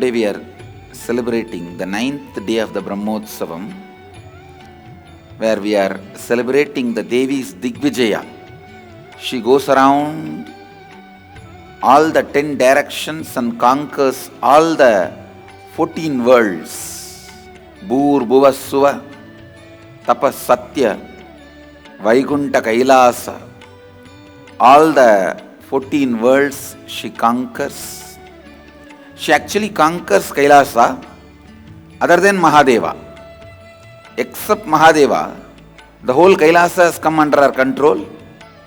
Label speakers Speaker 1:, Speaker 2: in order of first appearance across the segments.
Speaker 1: Today we are celebrating the 9th day of the Brahmotsavam, where we are celebrating the Devi's Digvijaya. She goes around all the 10 directions and conquers all the 14 worlds. Bhur Bhuva Suva, Tapas Satya, Vaikunta Kailasa. All the 14 worlds she conquers. She actually conquers Kailasa other than Mahadeva. Except Mahadeva, the whole Kailasa has come under her control.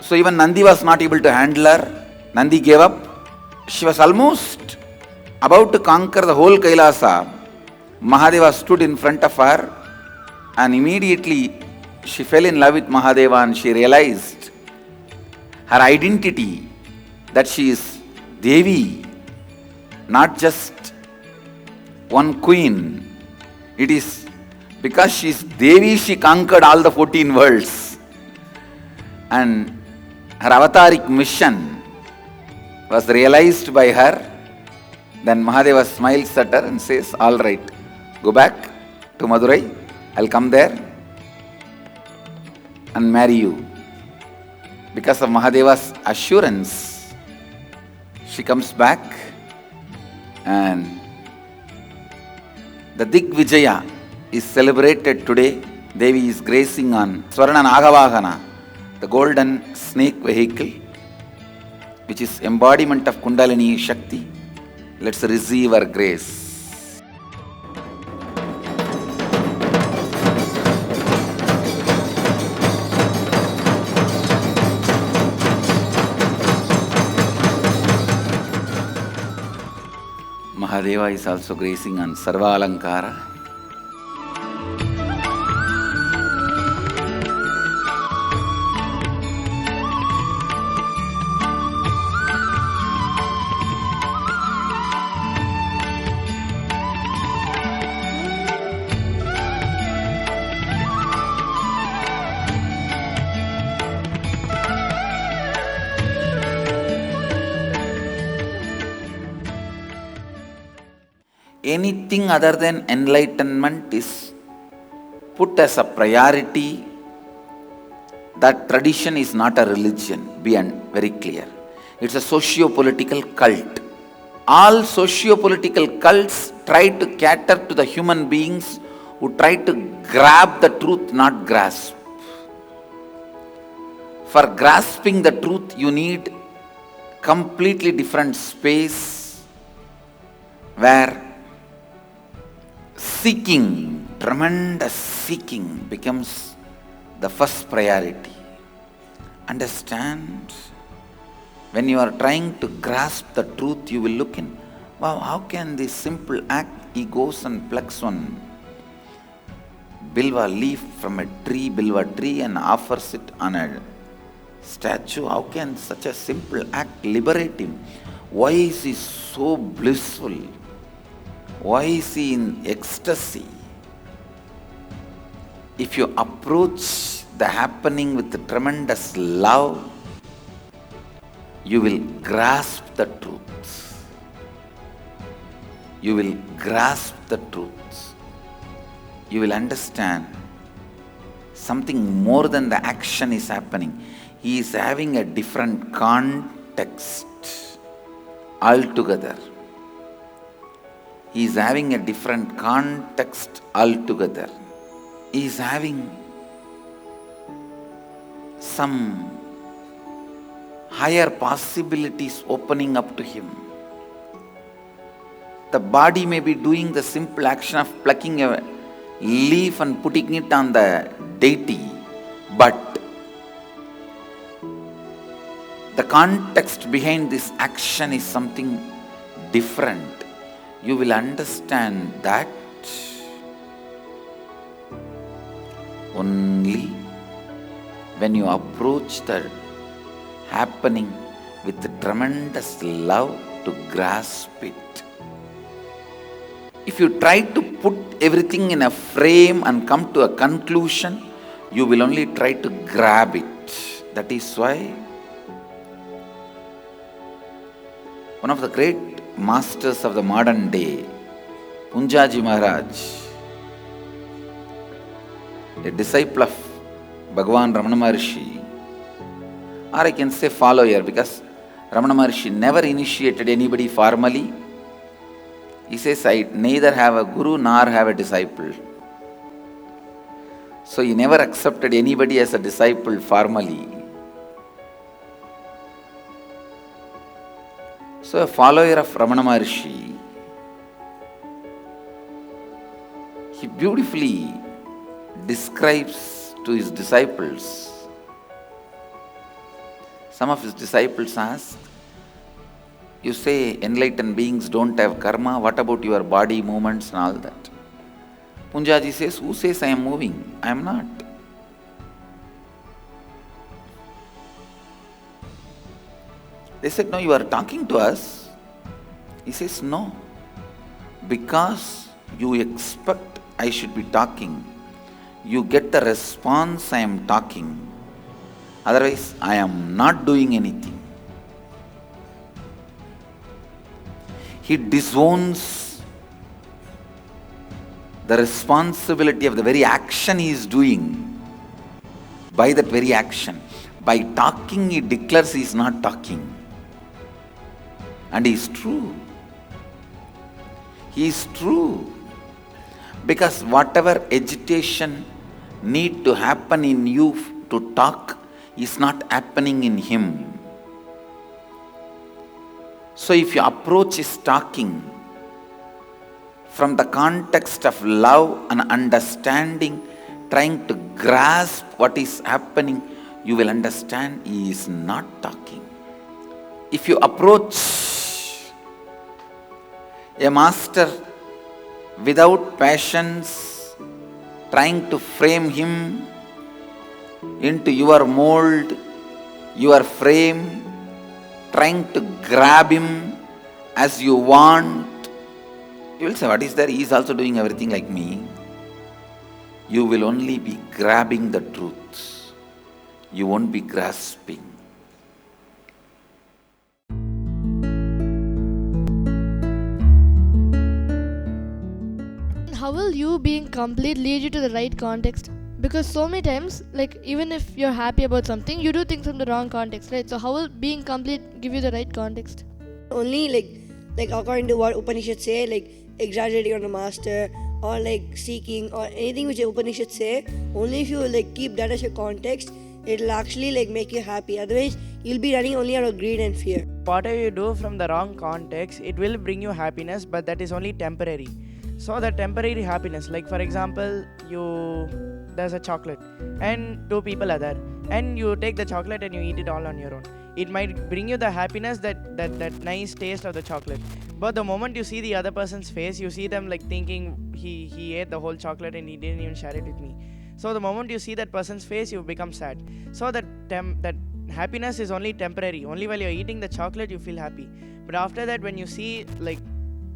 Speaker 1: So even Nandi was not able to handle her. Nandi gave up. She was almost about to conquer the whole Kailasa. Mahadeva stood in front of her and immediately she fell in love with Mahadeva and she realized her identity, that she is Devi, not just one queen. It is because she is Devi she conquered all the 14 worlds. And her avataric mission was realized by her. Then Mahadeva smiles at her and says, all right, go back to Madurai, I'll come there and marry you. Because of Mahadeva's assurance, she comes back and the Digvijaya is celebrated today. Devi is gracing on Swarna Nagavahana, the golden snake vehicle, which is embodiment of Kundalini Shakti. Let's receive her grace. Mahadeva is also gracing on Sarva Alankara. Anything other than enlightenment is put as a priority. That tradition is not a religion, be very clear. It's a socio-political cult. All socio-political cults try to cater to the human beings who try to grab the truth, not grasp. For grasping the truth, you need completely different space where seeking, tremendous seeking becomes the first priority. Understand? When you are trying to grasp the truth, you will look in, wow, how can this simple act, he goes and plucks one bilva leaf from a bilva tree and offers it on a statue. How can such a simple act liberate him? Why is he so blissful? Why is he in ecstasy? If you approach the happening with tremendous love, you will grasp the truth. You will grasp the truth. You will understand something more than the action is happening. He is having a different context altogether. He is having a different context altogether. He is having some higher possibilities opening up to him. The body may be doing the simple action of plucking a leaf and putting it on the deity, but the context behind this action is something different. You will understand that only when you approach the happening with tremendous love to grasp it. If you try to put everything in a frame and come to a conclusion, you will only try to grab it. That is why one of the great masters of the modern day, Punjaji Maharaj, a disciple of Bhagavan Ramana Maharshi, or I can say follower, because Ramana Maharshi never initiated anybody formally. He says, I neither have a guru nor have a disciple. So he never accepted anybody as a disciple formally. So a follower of Ramana Maharshi, he beautifully describes to his disciples. Some of his disciples asked, you say enlightened beings don't have karma, what about your body movements and all that? Punjaji says, who says I am moving? I am not. They said, no, you are talking to us. He says, no, because you expect I should be talking, you get the response I am talking. Otherwise, I am not doing anything. He disowns the responsibility of the very action he is doing by that very action. By talking, he declares he is not talking. And he is true. He is true. Because whatever agitation need to happen in you to talk is not happening in him. So if your approach is talking from the context of love and understanding, trying to grasp what is happening, you will understand he is not talking. If you approach a master without patience, trying to frame him into your mold, your frame, trying to grab him as you want, you will say, what is there? He is also doing everything like me. You will only be grabbing the truth. You won't be grasping.
Speaker 2: How will you being complete lead you to the right context? Because so many times, like even if you're happy about something, you do things from the wrong context, right? So how will being complete give you the right context?
Speaker 3: Only like according to what Upanishads say, like exaggerating on the master or like seeking or anything which the Upanishads say, only if you like keep that as your context, it'll actually like make you happy. Otherwise, you'll be running only out of greed and fear.
Speaker 4: Whatever you do from the wrong context, it will bring you happiness, but that is only temporary. So the temporary happiness, like for example, there's a chocolate and two people are there and you take the chocolate and you eat it all on your own. It might bring you the happiness, that nice taste of the chocolate. But the moment you see the other person's face, you see them like thinking he ate the whole chocolate and he didn't even share it with me. So the moment you see that person's face, you become sad. So that happiness is only temporary. Only while you're eating the chocolate, you feel happy. But after that, when you see, like,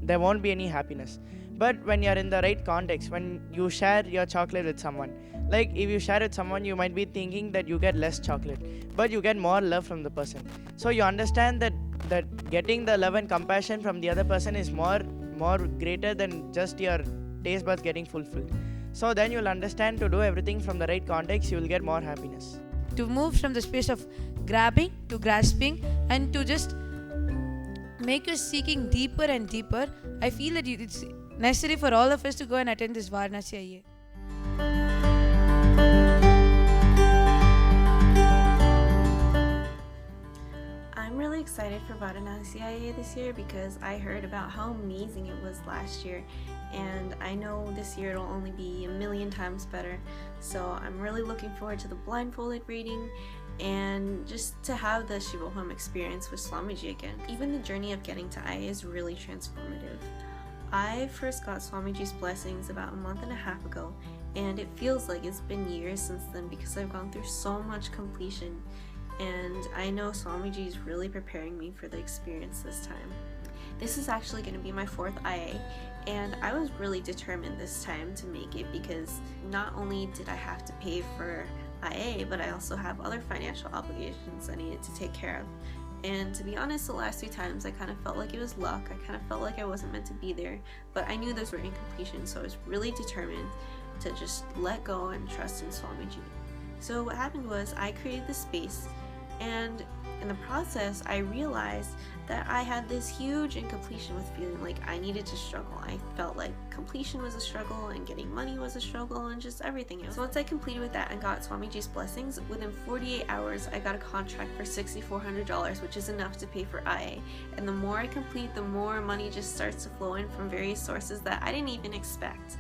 Speaker 4: there won't be any happiness. But when you're in the right context, when you share your chocolate with someone, like if you share with someone, you might be thinking that you get less chocolate, but you get more love from the person. So you understand that getting the love and compassion from the other person is more greater than just your taste buds getting fulfilled. So then you'll understand to do everything from the right context, you'll get more happiness.
Speaker 5: To move from the space of grabbing to grasping and to just make your seeking deeper and deeper, I feel that it's necessary for all of us to go and attend this Varanasi Ayye.
Speaker 6: I'm really excited for Varanasi Ayye this year because I heard about how amazing it was last year, and I know this year it'll only be 1,000,000 times better. So I'm really looking forward to the blindfolded reading and just to have the Shivoham experience with Swamiji again. Even the journey of getting to Ayye is really transformative. I first got Swamiji's blessings about a month and a half ago, and it feels like it's been years since then because I've gone through so much completion, and I know Swamiji is really preparing me for the experience this time. This is actually going to be my 4th Ayye, and I was really determined this time to make it because not only did I have to pay for Ayye, but I also have other financial obligations I needed to take care of. And to be honest, the last 2 times I kind of felt like it was luck. I kind of felt like I wasn't meant to be there, but I knew those were incompletions, so I was really determined to just let go and trust in Swamiji. So what happened was I created this space, and in the process I realized that I had this huge incompletion with feeling like I needed to struggle. I felt like completion was a struggle and getting money was a struggle and just everything. So once I completed with that and got Swamiji's blessings, within 48 hours I got a contract for $6,400, which is enough to pay for IA. And the more I complete, the more money just starts to flow in from various sources that I didn't even expect.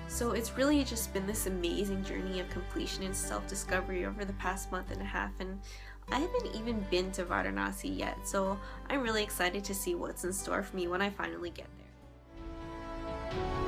Speaker 6: So it's really just been this amazing journey of completion and self-discovery over the past month and a half, and I haven't even been to Varanasi yet, so I'm really excited to see what's in store for me when I finally get there.